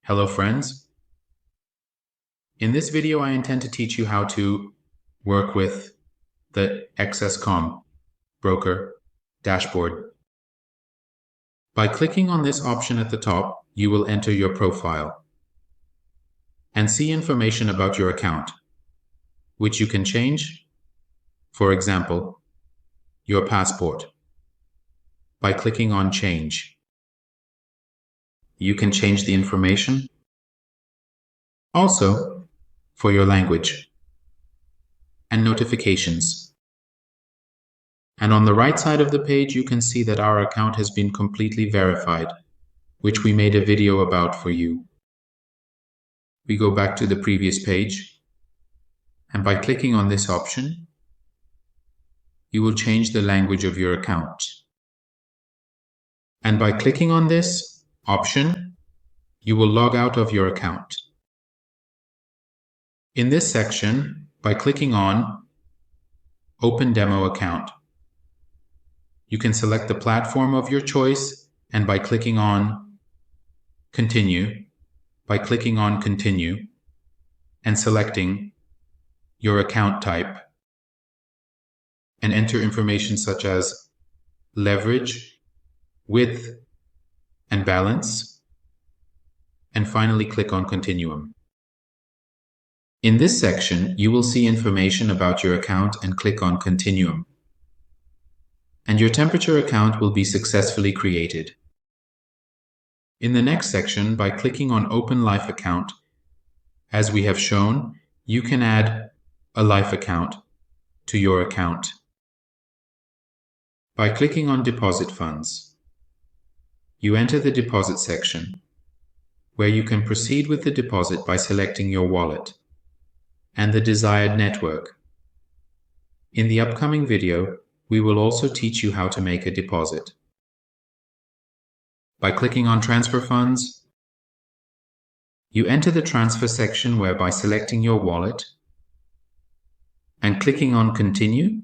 Hello friends. In this video I intend to teach you how to work with the XSCOM broker dashboard. By clicking on this option at the top, you will enter your profile and see information about your account, which you can change. For example, your passport. By clicking on Change, you can change the information. Also, for your language and notifications. And on the right side of the page, you can see that our account has been completely verified, which we made a video about for you. We go back to the previous page, and by clicking on this option, you will change the language of your account. And by clicking on this option, you will log out of your account. In this section, by clicking on Open Demo Account, you can select the platform of your choice, and by clicking on Continue, and selecting your account type, and enter information such as leverage, width, and balance, and finally click on Continuum. In this section, you will see information about your account and click on Continuum, and your temperature account will be successfully created. In the next section, by clicking on Open Life Account, as we have shown, you can add a life account to your account. By clicking on Deposit Funds, you enter the deposit section, where you can proceed with the deposit by selecting your wallet and the desired network. In the upcoming video, we will also teach you how to make a deposit. By clicking on Transfer Funds, you enter the transfer section where by selecting your wallet and clicking on Continue,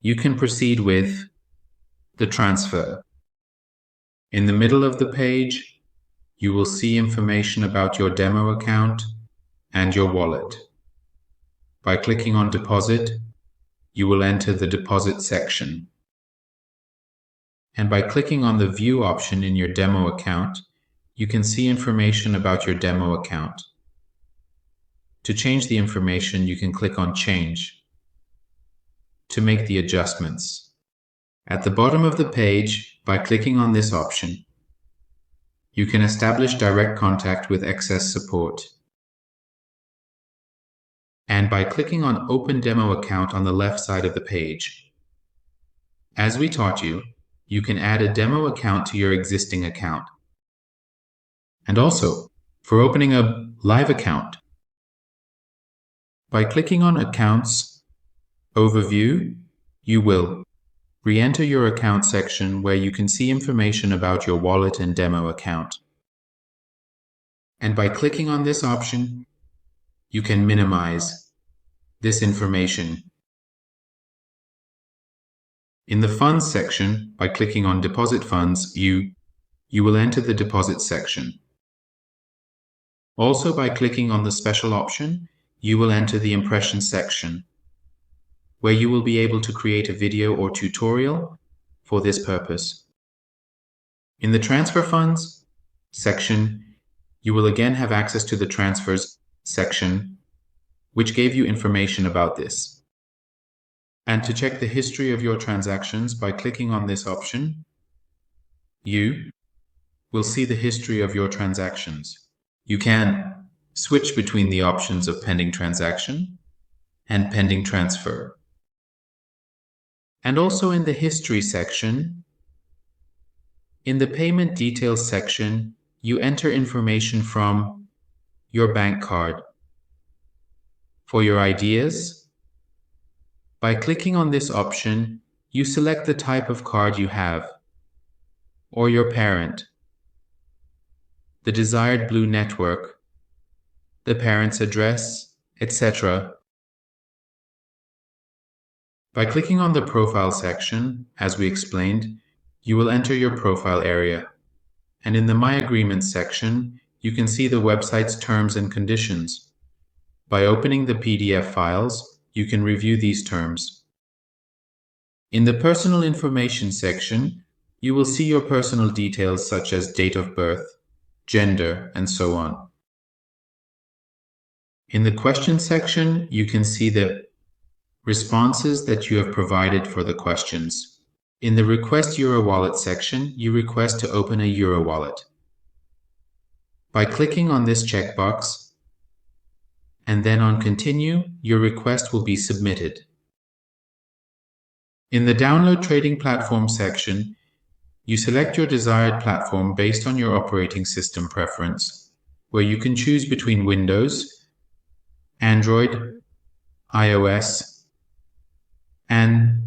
you can proceed with the transfer. In the middle of the page, you will see information about your demo account and your wallet. By clicking on Deposit, you will enter the deposit section. And by clicking on the View option in your demo account, you can see information about your demo account. To change the information, you can click on Change to make the adjustments. At the bottom of the page, by clicking on this option, you can establish direct contact with Excess Support. And by clicking on Open Demo Account on the left side of the page. As we taught you, you can add a demo account to your existing account. And also, for opening a live account, by clicking on Accounts Overview, you will re-enter your account section where you can see information about your wallet and demo account. And by clicking on this option, you can minimize this information. In the Funds section, by clicking on Deposit Funds, you will enter the deposit section. Also, by clicking on the Special option, you will enter the Impression section, where you will be able to create a video or tutorial for this purpose. In the Transfer Funds section, you will again have access to the Transfers section, which gave you information about this. And to check the history of your transactions, by clicking on this option, you will see the history of your transactions. You can switch between the options of pending transaction and pending transfer. And also in the History section, in the Payment Details section, you enter information from your bank card. For your ideas, by clicking on this option, you select the type of card you have, or your parent, the desired blue network, the parent's address, etc. By clicking on the Profile section, as we explained, you will enter your profile area, and in the My Agreements section, you can see the website's terms and conditions. By opening the PDF files, you can review these terms. In the personal information section, you will see your personal details such as date of birth, gender, and so on. In the question section, you can see the responses that you have provided for the questions. In the Request Euro Wallet section, you request to open a Euro wallet. By clicking on this checkbox and then on Continue, your request will be submitted. In the Download Trading Platform section, you select your desired platform based on your operating system preference, where you can choose between Windows, Android, iOS, and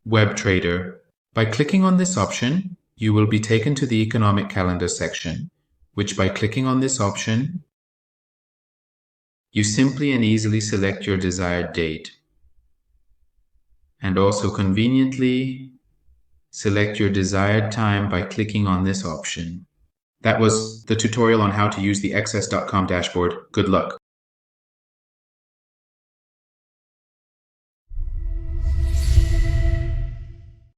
WebTrader. By clicking on this option, you will be taken to the Economic Calendar section, which by clicking on this option, you simply and easily select your desired date, and also conveniently select your desired time by clicking on this option. That was the tutorial on how to use the Excess.com dashboard. Good luck.